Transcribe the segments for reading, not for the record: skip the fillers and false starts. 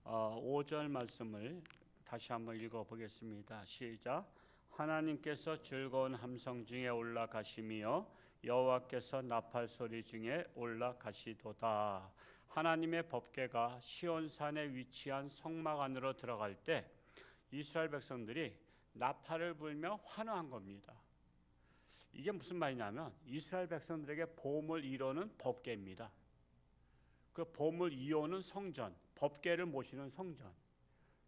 5절 말씀을 다시 한번 읽어보겠습니다. 시작. 하나님께서 즐거운 함성 중에 올라가시며 여호와께서 나팔 소리 중에 올라가시도다. 하나님의 법궤가 시온산에 위치한 성막 안으로 들어갈 때 이스라엘 백성들이 나팔을 불며 환호한 겁니다. 이게 무슨 말이냐면 이스라엘 백성들에게 보험을 이루는 법궤입니다. 그 보험을 이루는 성전, 법궤를 모시는 성전.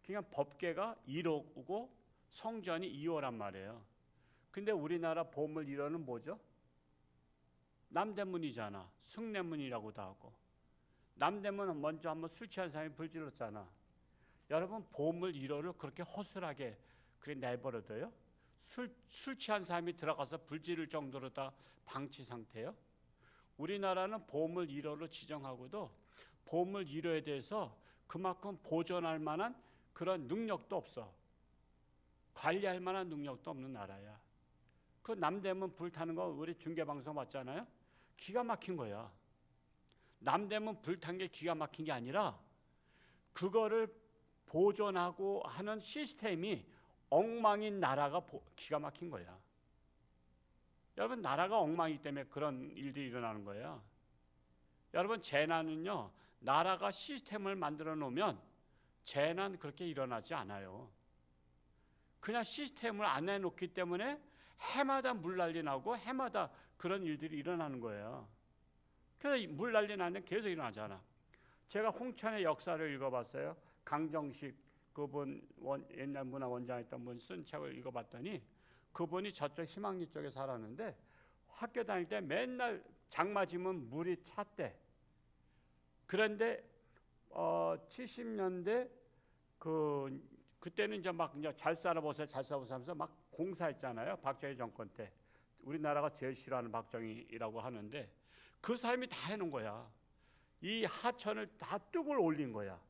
그냥 법궤가 1호고 성전이 2호란 말이에요. 근데 우리나라 보험을 이루는 뭐죠? 남대문이잖아. 숭례문이라고도 하고. 남대문은 먼저 한번 술 취한 사람이 불질렀잖아. 여러분 보험을 이루를 그렇게 허술하게 그래 내버려둬요? 술 취한 사람이 들어가서 불지를 정도로 다 방치 상태예요? 우리나라는 보험을 1호로 지정하고도 보험을 1호에 대해서 그만큼 보존할 만한 그런 능력도 없어. 관리할 만한 능력도 없는 나라야. 그 남대문 불타는 거 우리 중계방송 봤잖아요. 기가 막힌 거야. 남대문 불탄 게 기가 막힌 게 아니라 그거를 보존하고 하는 시스템이 엉망인 나라가 기가 막힌 거야. 여러분 나라가 엉망이기 때문에 그런 일들이 일어나는 거예요. 여러분 재난은요, 나라가 시스템을 만들어 놓으면 재난 그렇게 일어나지 않아요. 그냥 시스템을 안 해놓기 때문에 해마다 물난리 나고 해마다 그런 일들이 일어나는 거예요. 그래서 물난리 나는 계속 일어나잖아. 제가 홍천의 역사를 읽어봤어요. 강정식 그분 옛날 문화원장했던 분 쓴 책을 읽어봤더니 그분이 저쪽 희망리 쪽에 살았는데 학교 다닐 때 맨날 장마지면 물이 찼대. 그런데 70년대 그때는 이제 막 이제 잘 살아보세요 하면서 막 공사했잖아요. 박정희 정권 때. 우리나라가 제일 싫어하는 박정희라고 하는데 그 사람이 다 해놓은 거야. 이 하천을 다 뚝을 올린 거야.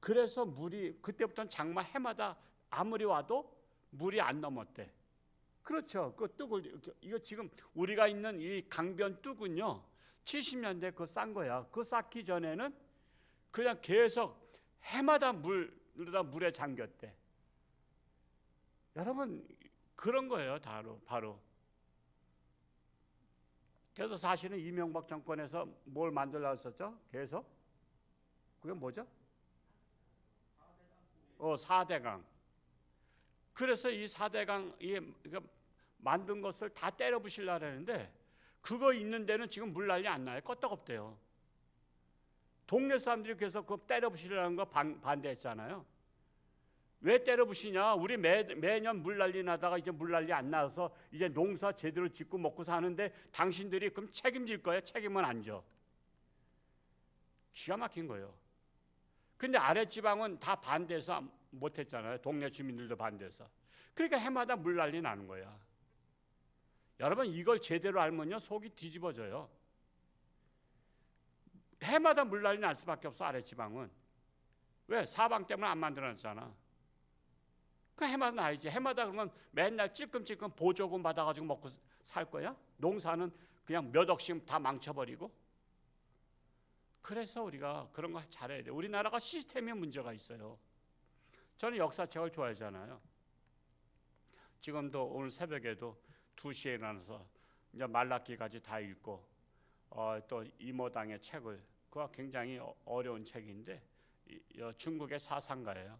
그래서 물이 그때부터는 장마 해마다 아무리 와도 물이 안 넘었대. 그렇죠. 그 뚝을 이거 지금 우리가 있는 이 강변 뚝은요 70년대 그거 싼 거야. 그거 쌓기 전에는 그냥 계속 해마다 물에 잠겼대. 여러분 그런 거예요. 바로. 그래서 사실은 이명박 정권에서 뭘 만들려고 했었죠? 계속 그게 뭐죠? 4대강. 그래서 이 4대강 만든 것을 다 때려 부시려고 하는데 그거 있는 데는 지금 물난리 안 나요. 껐떡없대요. 동네 사람들이 그래서 그거 때려 부시려는 거 반대했잖아요. 왜 때려 부시냐? 우리 매년 물난리 나다가 이제 물난리 안 나서 이제 농사 제대로 짓고 먹고 사는데 당신들이 그럼 책임질 거예요? 책임은 안 져. 기가 막힌 거예요. 근데 아랫지방은 다 반대해서 못했잖아요. 동네 주민들도 반대해서. 그러니까 해마다 물난리 나는 거야. 여러분 이걸 제대로 알면요 속이 뒤집어져요. 해마다 물난리 날 수밖에 없어. 아랫지방은. 왜? 사방 때문에 안 만들어놨잖아. 그 해마다 나야지. 해마다 그러면 맨날 찔끔찔끔 보조금 받아가지고 먹고 살 거야? 농사는 그냥 몇 억씩 다 망쳐버리고. 그래서 우리가 그런 거 잘해야 돼. 우리나라가 시스템에 문제가 있어요. 저는 역사책을 좋아하잖아요. 지금도 오늘 새벽에도 2시에 일어나서 이제 말라기까지 다 읽고 또 이모당의 책을 그거 굉장히 어려운 책인데 중국의 사상가예요.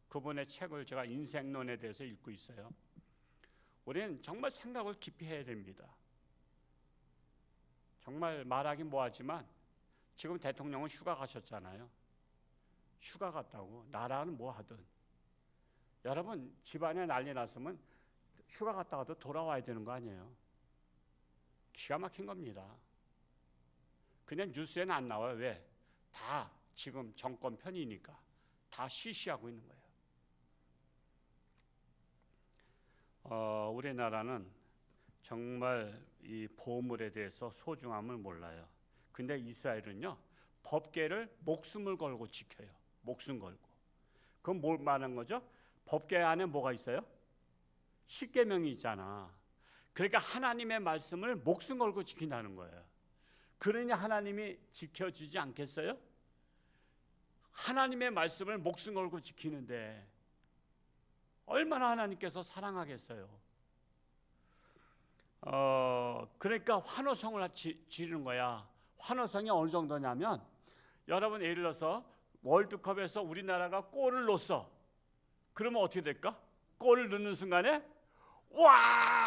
그분의 책을 제가 인생론에 대해서 읽고 있어요. 우리는 정말 생각을 깊이 해야 됩니다. 정말 말하긴 뭐하지만 지금 대통령은 휴가 가셨잖아요. 휴가 갔다고 나라는 뭐 하든 여러분 집안에 난리 났으면 휴가 갔다가도 돌아와야 되는 거 아니에요. 기가 막힌 겁니다. 그냥 뉴스에는 안 나와요. 왜? 다 지금 정권 편이니까 다 쉬쉬하고 있는 거예요. 우리나라는 정말 이 보물에 대해서 소중함을 몰라요. 근데 이스라엘은요 법궤를 목숨을 걸고 지켜요. 목숨 걸고. 그건 뭘 말하는 거죠? 법궤 안에 뭐가 있어요? 십계명이 있잖아. 그러니까 하나님의 말씀을 목숨 걸고 지킨다는 거예요. 그러니 하나님이 지켜주지 않겠어요? 하나님의 말씀을 목숨 걸고 지키는데 얼마나 하나님께서 사랑하겠어요. 그러니까 환호성을 지르는 거야. 환호성이 어느 정도냐면, 여러분 예를 들어서 월드컵에서 우리나라가 골을 넣었어. 그러면 어떻게 될까? 골을 넣는 순간에 와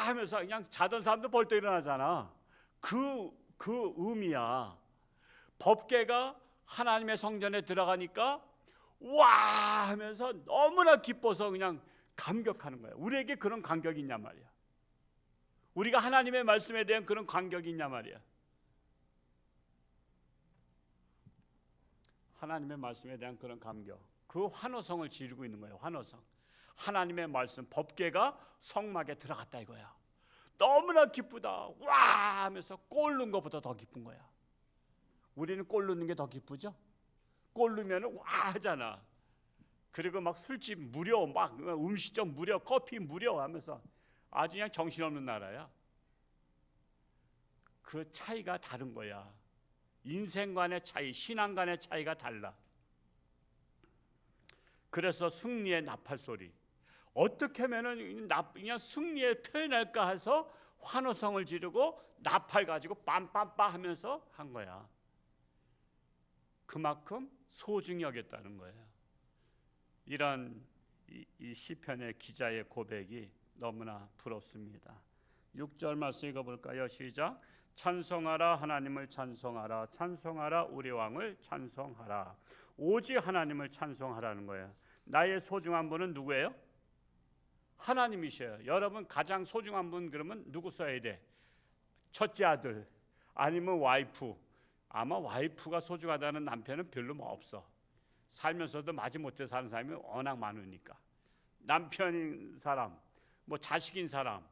하면서 그냥 자던 사람도 벌떡 일어나잖아. 그 의미야. 법궤가 하나님의 성전에 들어가니까 와 하면서 너무나 기뻐서 그냥 감격하는 거야. 우리에게 그런 감격이 있냔 말이야. 우리가 하나님의 말씀에 대한 그런 감격이 있냔 말이야. 하나님의 말씀에 대한 그런 감격, 그 환호성을 지르고 있는 거예요. 환호성. 하나님의 말씀, 법궤가 성막에 들어갔다 이거야. 너무나 기쁘다. 와 하면서 골 넣은 것보다 더 기쁜 거야. 우리는 골 넣는 게 더 기쁘죠? 골 넣으면 와 하잖아. 그리고 막 술집 무료, 막 음식점 무료, 커피 무료 하면서 아주 그냥 정신없는 나라야. 그 차이가 다른 거야. 인생관의 차이, 신앙관의 차이가 달라. 그래서 승리의 나팔 소리, 어떻게 하면은 그냥 승리에 표현할까 해서 환호성을 지르고 나팔 가지고 빰빰빰 하면서 한 거야. 그만큼 소중히 여겼다는 거예요. 이런 이 시편의 기자의 고백이 너무나 부럽습니다. 6절 말씀 읽어볼까요? 시작. 찬송하라 하나님을 찬송하라, 찬송하라 우리 왕을 찬송하라. 오직 하나님을 찬송하라는 거예요. 나의 소중한 분은 누구예요? 하나님이셔요. 여러분 가장 소중한 분 그러면 누구 써야 돼? 첫째 아들 아니면 와이프. 아마 와이프가 소중하다는 남편은 별로 뭐 없어. 살면서도 마지못해 사는 사람이 워낙 많으니까. 남편인 사람, 뭐 자식인 사람,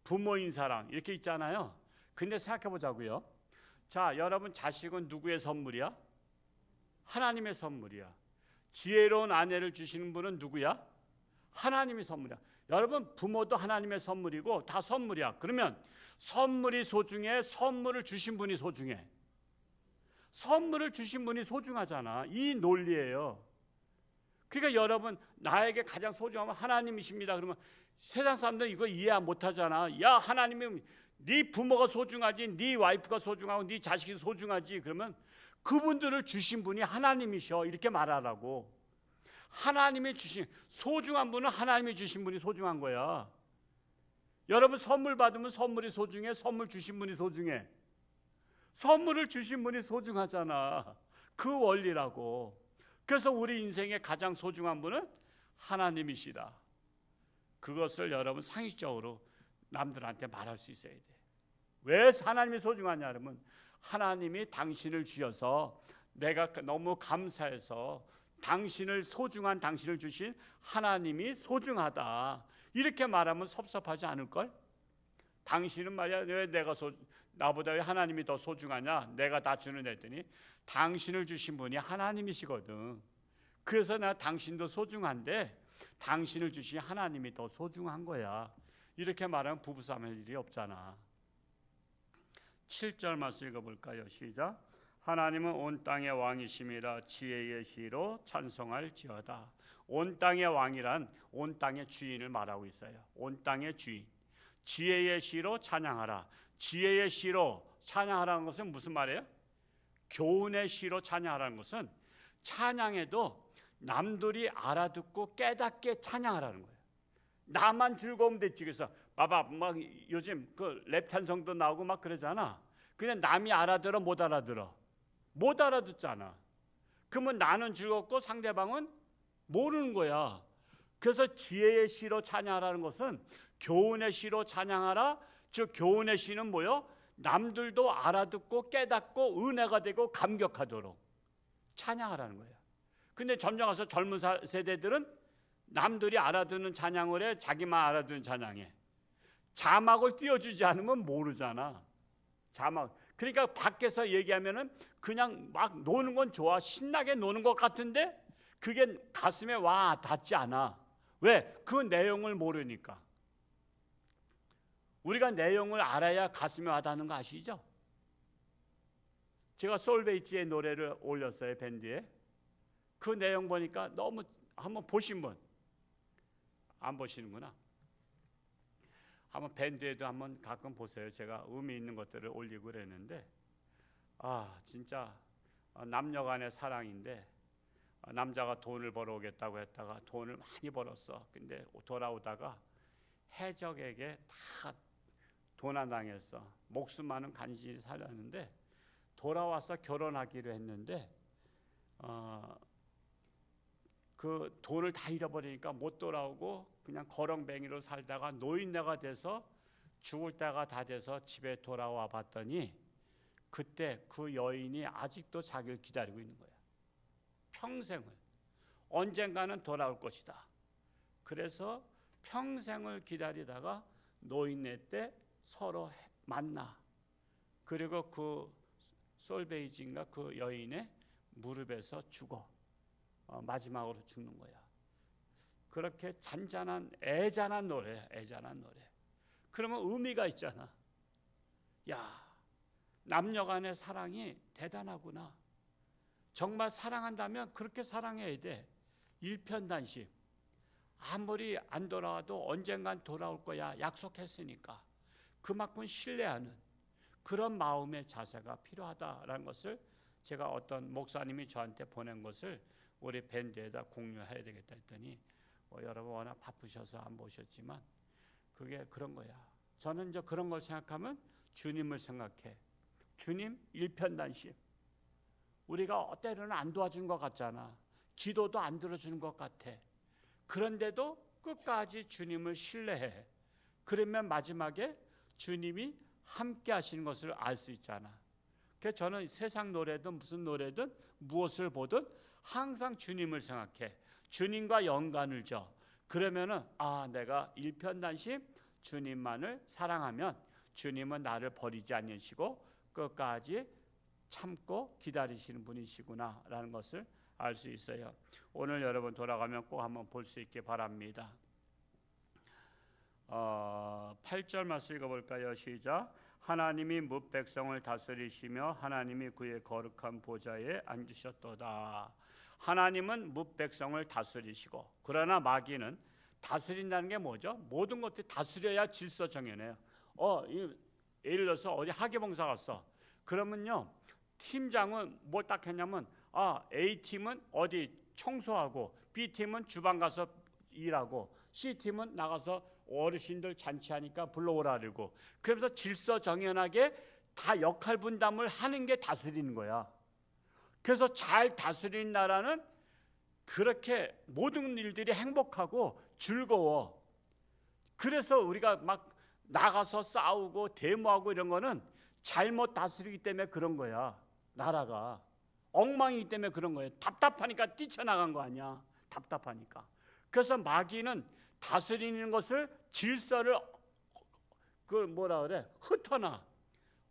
부모인 사람 이렇게 있잖아요. 근데 생각해 보자고요. 자, 여러분 자식은 누구의 선물이야? 하나님의 선물이야. 지혜로운 아내를 주시는 분은 누구야? 하나님의 선물이야. 여러분 부모도 하나님의 선물이고 다 선물이야. 그러면 선물이 소중해? 선물을 주신 분이 소중해? 선물을 주신 분이 소중하잖아. 이 논리예요. 그러니까 여러분 나에게 가장 소중한 건 하나님이십니다. 그러면 세상 사람들 이거 이해 못하잖아. 야 하나님이 네 부모가 소중하지, 네 와이프가 소중하고 네 자식이 소중하지. 그러면 그분들을 주신 분이 하나님이셔 이렇게 말하라고. 하나님이 주신 소중한 분은 하나님이 주신 분이 소중한 거야. 여러분 선물 받으면 선물이 소중해? 선물 주신 분이 소중해? 선물을 주신 분이 소중하잖아. 그 원리라고. 그래서 우리 인생의 가장 소중한 분은 하나님이시다. 그것을 여러분 상식적으로 남들한테 말할 수 있어야 돼. 왜 하나님이 소중하냐 그러면 하나님이 당신을 주셔서 내가 너무 감사해서 당신을 소중한 당신을 주신 하나님이 소중하다. 이렇게 말하면 섭섭하지 않을걸? 당신은 말이야 왜 나보다 왜 하나님이 더 소중하냐? 내가 다 주는 애더니 당신을 주신 분이 하나님이시거든. 그래서 나 당신도 소중한데 당신을 주신 하나님이 더 소중한 거야. 이렇게 말하면 부부싸움 할 일이 없잖아. 7절 말씀 읽어볼까요? 시작. 하나님은 온 땅의 왕이심이라 지혜의 시로 찬송할지어다. 온 땅의 왕이란 온 땅의 주인을 말하고 있어요. 온 땅의 주인. 지혜의 시로 찬양하라. 지혜의 시로 찬양하라는 것은 무슨 말이에요? 교훈의 시로 찬양하라는 것은 찬양해도 남들이 알아듣고 깨닫게 찬양하라는 거예요. 나만 즐거우면 됐지. 그래서 봐봐 막 요즘 그 랩 찬송도 나오고 막 그러잖아. 그냥 남이 알아들어 못 알아들어? 못 알아듣잖아. 그러면 나는 즐겁고 상대방은 모르는 거야. 그래서 지혜의 시로 찬양하라는 것은 교훈의 시로 찬양하라. 즉 교훈의 시는 뭐요? 남들도 알아듣고 깨닫고 은혜가 되고 감격하도록 찬양하라는 거예요. 근데 점점 가서 젊은 세대들은 남들이 알아듣는 찬양을 해. 자기만 알아듣는 찬양해. 자막을 띄워주지 않으면 모르잖아. 자막. 그러니까 밖에서 얘기하면은 그냥 막 노는 건 좋아. 신나게 노는 것 같은데 그게 가슴에 와 닿지 않아. 왜? 그 내용을 모르니까. 우리가 내용을 알아야 가슴에 와 닿는 거 아시죠? 제가 솔베이지의 노래를 올렸어요. 밴드에. 그 내용 보니까 너무 한번 보신 분? 안 보시는구나. 한번 밴드에도 한번 가끔 보세요. 제가 의미 있는 것들을 올리고 그랬는데 진짜 남녀 간의 사랑인데 남자가 돈을 벌어오겠다고 했다가 돈을 많이 벌었어. 근데 돌아오다가 해적에게 다 도난당했어. 목숨만은 간신히 살렸는데 돌아와서 결혼하기로 했는데 그 돈을 다 잃어버리니까 못 돌아오고 그냥 거렁뱅이로 살다가 노인네가 돼서 죽을 때가 다 돼서 집에 돌아와 봤더니 그때 그 여인이 아직도 자기를 기다리고 있는 거야. 평생을. 언젠가는 돌아올 것이다. 그래서 평생을 기다리다가 노인네 때 서로 만나. 그리고 그 솔베이지인가 그 여인의 무릎에서 죽어. 마지막으로 죽는 거야. 그렇게 잔잔한 애잔한 노래, 애잔한 노래. 그러면 의미가 있잖아. 야, 남녀 간의 사랑이 대단하구나. 정말 사랑한다면 그렇게 사랑해야 돼. 일편단심. 아무리 안 돌아와도 언젠간 돌아올 거야 약속했으니까. 그만큼 신뢰하는 그런 마음의 자세가 필요하다라는 것을 제가 어떤 목사님이 저한테 보낸 것을 우리 밴드에다 공유해야 되겠다 했더니 여러분 워낙 바쁘셔서 안 보셨지만 그게 그런 거야. 저는 이제 그런 걸 생각하면 주님을 생각해. 주님 일편단심. 우리가 때로는 안 도와준 것 같잖아. 기도도 안 들어주는 것 같아. 그런데도 끝까지 주님을 신뢰해. 그러면 마지막에 주님이 함께 하시는 것을 알 수 있잖아. 그래서 저는 세상 노래든 무슨 노래든 무엇을 보든 항상 주님을 생각해. 주님과 연관을 줘. 그러면은 내가 일편단심 주님만을 사랑하면 주님은 나를 버리지 않으시고 끝까지 참고 기다리시는 분이시구나 라는 것을 알 수 있어요. 오늘 여러분 돌아가면 꼭 한번 볼 수 있게 바랍니다. 8절 말씀 읽어볼까요? 시작. 하나님이 뭇 백성을 다스리시며 하나님이 그의 거룩한 보좌에 앉으셨도다. 하나님은 뭇 백성을 다스리시고, 그러나 마귀는 다스린다는 게 뭐죠? 모든 것들이 다스려야 질서 정연해요. 예를 들어서 어디 학예봉사 갔어. 그러면요 팀장은 뭘 딱 했냐면 A팀은 어디 청소하고 B팀은 주방 가서 일하고 C팀은 나가서 어르신들 잔치하니까 불러오라 그러고, 그러면서 질서 정연하게 다 역할 분담을 하는 게 다스리는 거야. 그래서 잘 다스리는 나라는 그렇게 모든 일들이 행복하고 즐거워. 그래서 우리가 막 나가서 싸우고 데모하고 이런 거는 잘못 다스리기 때문에 그런 거야. 나라가 엉망이기 때문에 그런 거예요. 답답하니까 뛰쳐나간 거 아니야. 답답하니까. 그래서 마귀는 다스리는 것을 질서를 흩어나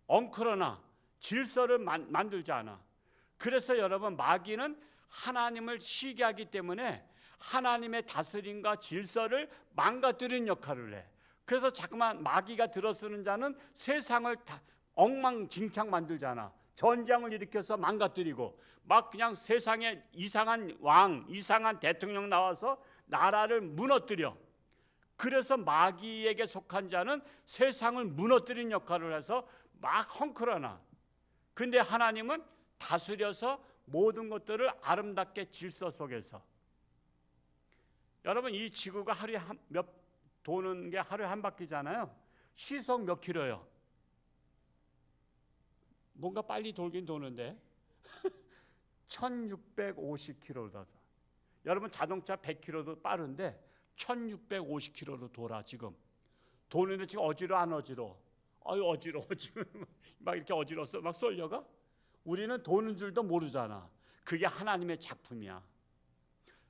엉클어나 질서를 만들지 않아. 그래서 여러분 마귀는 하나님을 시기하기 때문에 하나님의 다스림과 질서를 망가뜨리는 역할을 해. 그래서 자꾸만 마귀가 들어서는 자는 세상을 엉망진창 만들잖아. 전쟁을 일으켜서 망가뜨리고 막 그냥 세상에 이상한 왕, 이상한 대통령 나와서 나라를 무너뜨려. 그래서 마귀에게 속한 자는 세상을 무너뜨리는 역할을 해서 막 헝클어나. 근데 하나님은 다스려서 모든 것들을 아름답게 질서 속에서. 여러분 이 지구가 하루에 도는 게 하루에 한 바퀴잖아요. 시속 몇 킬로요? 뭔가 빨리 돌긴 도는데 1650km다. 여러분 자동차 100km도 빠른데 1650km로 돌아. 지금 도는데 지금 어지러 안 어지러? 어지러워 지금. 막 이렇게 어지러서 막 쏠려가? 우리는 도는 줄도 모르잖아. 그게 하나님의 작품이야.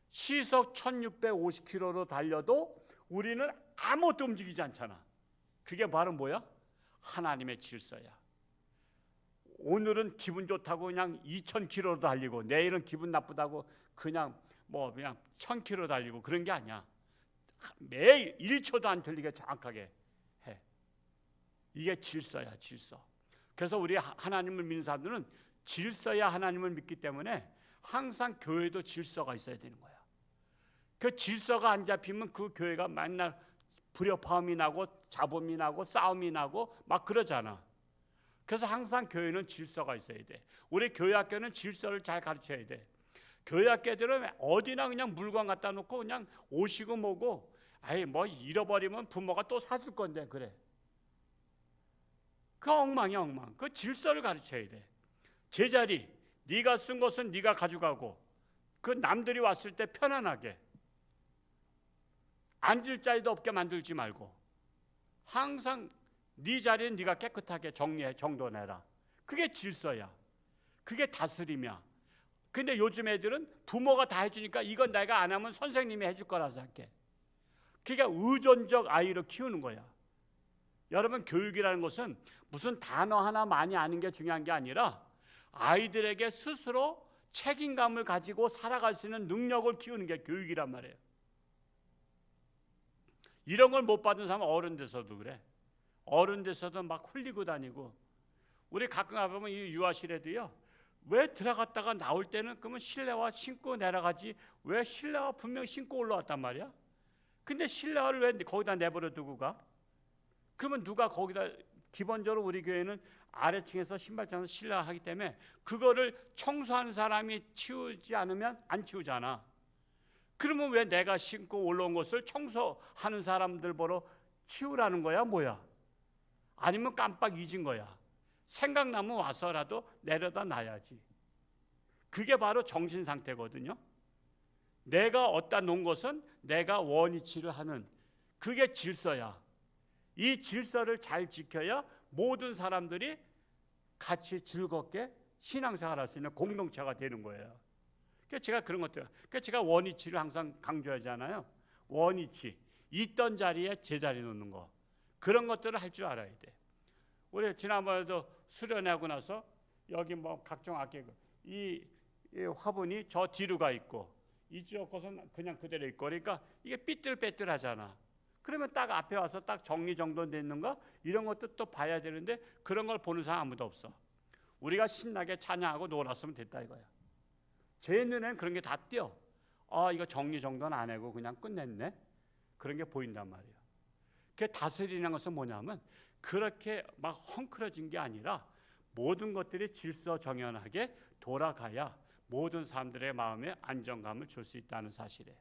시속 1650km로 달려도 우리는 아무것도 움직이지 않잖아. 그게 바로 뭐야? 하나님의 질서야. 오늘은 기분 좋다고 그냥 2000km로 달리고 내일은 기분 나쁘다고 그냥 1000km 달리고 그런 게 아니야. 매일 1초도 안 틀리게 정확하게 해. 이게 질서야, 질서. 그래서 우리 하나님을 믿는 사람들은 질서야 하나님을 믿기 때문에 항상 교회도 질서가 있어야 되는 거야. 그 질서가 안 잡히면 그 교회가 맨날 불협화음이 나고 잡음이 나고 싸움이 나고 막 그러잖아. 그래서 항상 교회는 질서가 있어야 돼. 우리 교회 학교는 질서를 잘 가르쳐야 돼. 교회 학교들은 어디나 그냥 물건 갖다 놓고 그냥 오시고 뭐고, 아이 뭐 잃어버리면 부모가 또 사줄 건데 그래. 그 엉망이야 엉망. 그 질서를 가르쳐야 돼. 제자리 네가 쓴 것은 네가 가져가고, 그 남들이 왔을 때 편안하게 앉을 자리도 없게 만들지 말고 항상 네 자리는 네가 깨끗하게 정리해 정돈해라. 그게 질서야. 그게 다스림이야. 근데 요즘 애들은 부모가 다 해주니까 이건 내가 안 하면 선생님이 해줄 거라 생각해. 그게 의존적 아이를 키우는 거야. 여러분, 교육이라는 것은 무슨 단어 하나 많이 아는 게 중요한 게 아니라 아이들에게 스스로 책임감을 가지고 살아갈 수 있는 능력을 키우는 게 교육이란 말이에요. 이런 걸 못 받은 사람은 어른 돼서도 그래. 어른 돼서도 막 훌리고 다니고. 우리 가끔 가보면 이 유아실에도요, 왜 들어갔다가 나올 때는 그러면 실내화 신고 내려가지 왜 실내화 분명 신고 올라왔단 말이야? 근데 실내화를 왜 거기다 내버려 두고 가? 그러면 누가 거기다, 기본적으로 우리 교회는 아래층에서 신발장에서 실내화 하기 때문에 그거를 청소하는 사람이 치우지 않으면 안 치우잖아. 그러면 왜 내가 신고 올라온 것을 청소하는 사람들 보러 치우라는 거야 뭐야? 아니면 깜빡 잊은 거야? 생각나면 와서라도 내려다 놔야지. 그게 바로 정신 상태거든요. 내가 어디다 놓은 것은 내가 원위치를 하는, 그게 질서야. 이 질서를 잘 지켜야 모든 사람들이 같이 즐겁게 신앙생활할 수 있는 공동체가 되는 거예요. 그러니까 제가 그런 것들, 그러니까 제가 원위치를 항상 강조하잖아요. 원위치, 있던 자리에 제자리 놓는 거, 그런 것들을 할 줄 알아야 돼. 우리 지난번에도 수련하고 나서 여기 뭐 각종 악기, 이 화분이 저 뒤로 가 있고 이쪽 것은 그냥 그대로 있고, 그러니까 이게 삐뚤빼뚤하잖아. 그러면 딱 앞에 와서 딱 정리정돈됐는가 이런 것도 또 봐야 되는데 그런 걸 보는 사람 아무도 없어. 우리가 신나게 찬양하고 놀았으면 됐다 이거야. 제 눈에는 그런 게 다 띄어. 이거 정리정돈 안 하고 그냥 끝냈네. 그런 게 보인단 말이야. 그 다스리는 것은 뭐냐면 그렇게 막 헝클어진 게 아니라 모든 것들이 질서정연하게 돌아가야 모든 사람들의 마음에 안정감을 줄 수 있다는 사실이에요.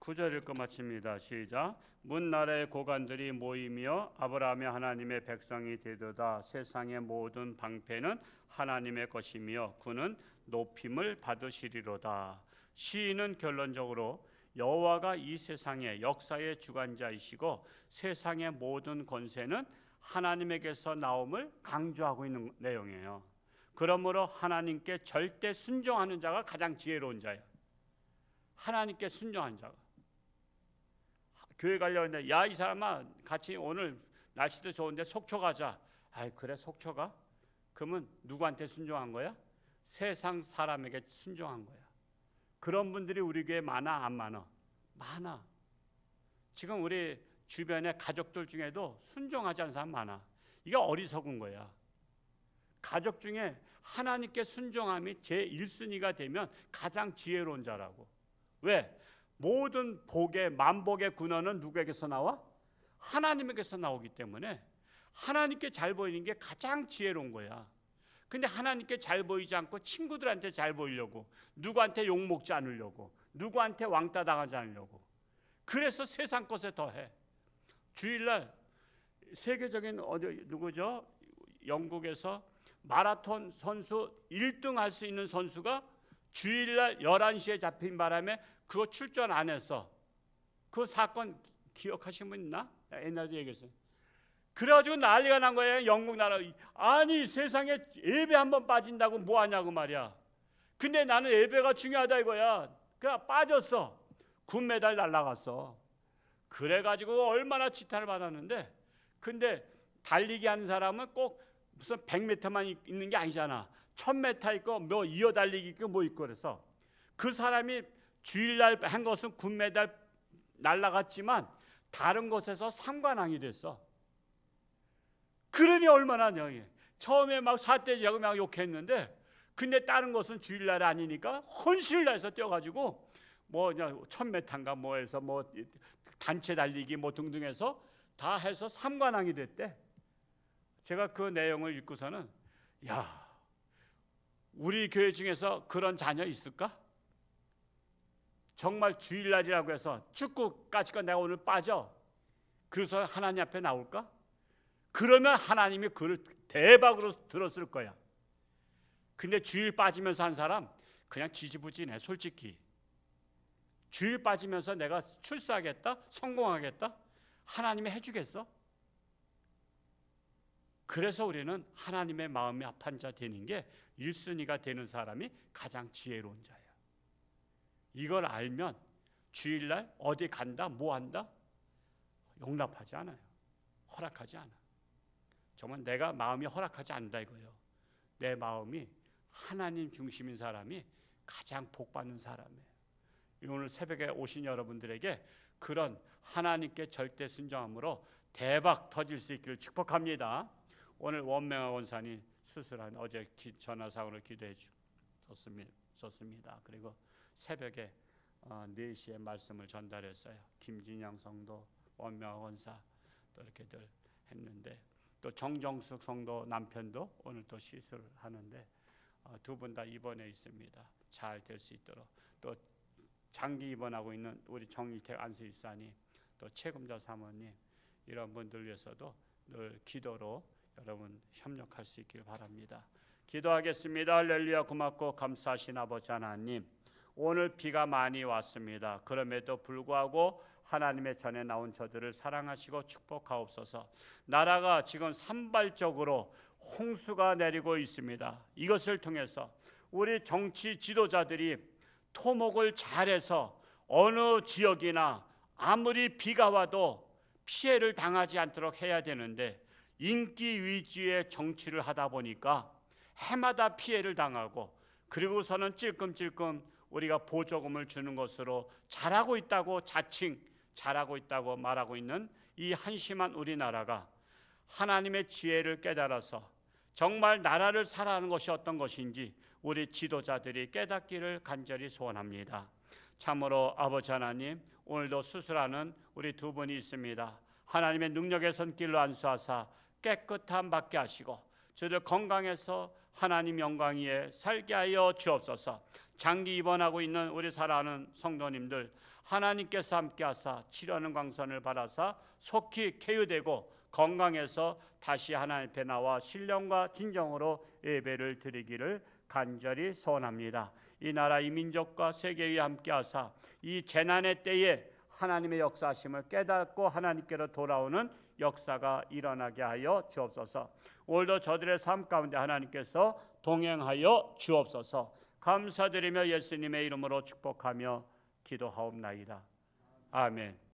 9절 읽고 마칩니다. 시작. 문나라의 고관들이 모이며 아브라함의 하나님의 백성이 되도다. 세상의 모든 방패는 하나님의 것이며 그는 높임을 받으시리로다. 시인은 결론적으로 여호와가 이 세상의 역사의 주관자이시고 세상의 모든 권세는 하나님에게서 나옴을 강조하고 있는 내용이에요. 그러므로 하나님께 절대 순종하는 자가 가장 지혜로운 자예요. 하나님께 순종하는 자가. 교회 가려고 했는데 야 이 사람아 같이 오늘 날씨도 좋은데 속초 가자. 아이 그래 속초가? 그러면 누구한테 순종한 거야? 세상 사람에게 순종한 거야. 그런 분들이 우리 교회에 많아 안 많아? 많아. 지금 우리 주변에 가족들 중에도 순종하지 않는 사람 많아. 이게 어리석은 거야. 가족 중에 하나님께 순종함이 제1순위가 되면 가장 지혜로운 자라고. 왜? 모든 복의 만복의 근원은 누구에게서 나와? 하나님에게서 나오기 때문에 하나님께 잘 보이는 게 가장 지혜로운 거야. 근데 하나님께 잘 보이지 않고 친구들한테 잘 보이려고, 누구한테 욕먹지 않으려고, 누구한테 왕따 당하지 않으려고, 그래서 세상 것에 더해. 주일날 세계적인 누구죠? 영국에서 마라톤 선수 1등 할 수 있는 선수가 주일날 11시에 잡힌 바람에 그거 출전 안 했어. 그 사건 기억하신 분 있나? 옛날에 얘기했어요. 그래가지고 난리가 난 거예요. 영국 나라. 아니 세상에 예배 한번 빠진다고 뭐 하냐고 말이야. 근데 나는 예배가 중요하다 이거야. 그냥 빠졌어. 금메달 날라갔어. 그래가지고 얼마나 지탄을 받았는데, 근데 달리기 하는 사람은 꼭 무슨 100m만 있는 게 아니잖아. 1000m 있고 뭐 이어 달리기 있고 뭐 있고. 그래서 그 사람이 주일날 한 것은 금메달 날라갔지만 다른 곳에서 상관왕이 됐어. 그러니 얼마나 처음에 막 삿대질하고 막 욕했는데, 근데 다른 것은 주일날 아니니까 헌신을 다해서 뛰어가지고 뭐 1000m인가 뭐 해서 뭐 단체 달리기 뭐 등등 해서 다 해서 3관왕이 됐대. 제가 그 내용을 읽고서는 야, 우리 교회 중에서 그런 자녀 있을까? 정말 주일날이라고 해서 축구까지가 내가 오늘 빠져, 그래서 하나님 앞에 나올까? 그러면 하나님이 그를 대박으로 들었을 거야. 근데 주일 빠지면서 한 사람 그냥 지지부진해. 솔직히 주일 빠지면서 내가 출세하겠다, 성공하겠다, 하나님이 해주겠어? 그래서 우리는 하나님의 마음이 합한 자 되는 게 1순위가 되는 사람이 가장 지혜로운 자예요. 이걸 알면 주일날 어디 간다, 뭐 한다 용납하지 않아요. 허락하지 않아. 정말 내가 마음이 허락하지 않는다 이거예요. 내 마음이 하나님 중심인 사람이 가장 복받는 사람이에요. 오늘 새벽에 오신 여러분들에게 그런 하나님께 절대 순종함으로 대박 터질 수 있기를 축복합니다. 오늘 원명아 원사님 수술한 어제 전화상으로 기도해 줬습니다. 그리고 새벽에 4시에 말씀을 전달했어요. 김진영 성도, 원명아 원사 또 이렇게들 했는데, 또 정정숙 성도 남편도 오늘 또 시술을 하는데 두 분 다 입원해 있습니다. 잘 될 수 있도록. 또 장기 입원하고 있는 우리 정일택 안수집사님, 또 최금자 사모님, 이런 분들 위해서도 늘 기도로 여러분 협력할 수 있길 바랍니다. 기도하겠습니다. 할렐루야. 고맙고 감사하신 아버지 하나님, 오늘 비가 많이 왔습니다. 그럼에도 불구하고 하나님의 전에 나온 저들을 사랑하시고 축복하옵소서. 나라가 지금 산발적으로 홍수가 내리고 있습니다. 이것을 통해서 우리 정치 지도자들이 토목을 잘해서 어느 지역이나 아무리 비가 와도 피해를 당하지 않도록 해야 되는데, 인기 위주의 정치를 하다 보니까 해마다 피해를 당하고, 그리고서는 찔끔찔끔 우리가 보조금을 주는 것으로 잘하고 있다고 자칭 잘하고 있다고 말하고 있는 이 한심한 우리나라가 하나님의 지혜를 깨달아서 정말 나라를 살아가는 것이 어떤 것인지 우리 지도자들이 깨닫기를 간절히 소원합니다. 참으로 아버지 하나님, 오늘도 수술하는 우리 두 분이 있습니다. 하나님의 능력의 손길로 안수하사 깨끗함 받게 하시고 저들 건강해서 하나님 영광 위에 살게 하여 주옵소서. 장기 입원하고 있는 우리 사랑하는 성도님들, 하나님께서 함께 하사 치료하는 광선을 받아사 속히 쾌유되고 건강해서 다시 하나님 앞에 나와 신령과 진정으로 예배를 드리기를 간절히 소원합니다. 이 나라 이 민족과 세계 위에 함께 하사 이 재난의 때에 하나님의 역사하심을 깨닫고 하나님께로 돌아오는 역사가 일어나게 하여 주옵소서. 오늘도 저들의 삶 가운데 하나님께서 동행하여 주옵소서. 감사드리며 예수님의 이름으로 축복하며 기도하옵나이다. 아멘.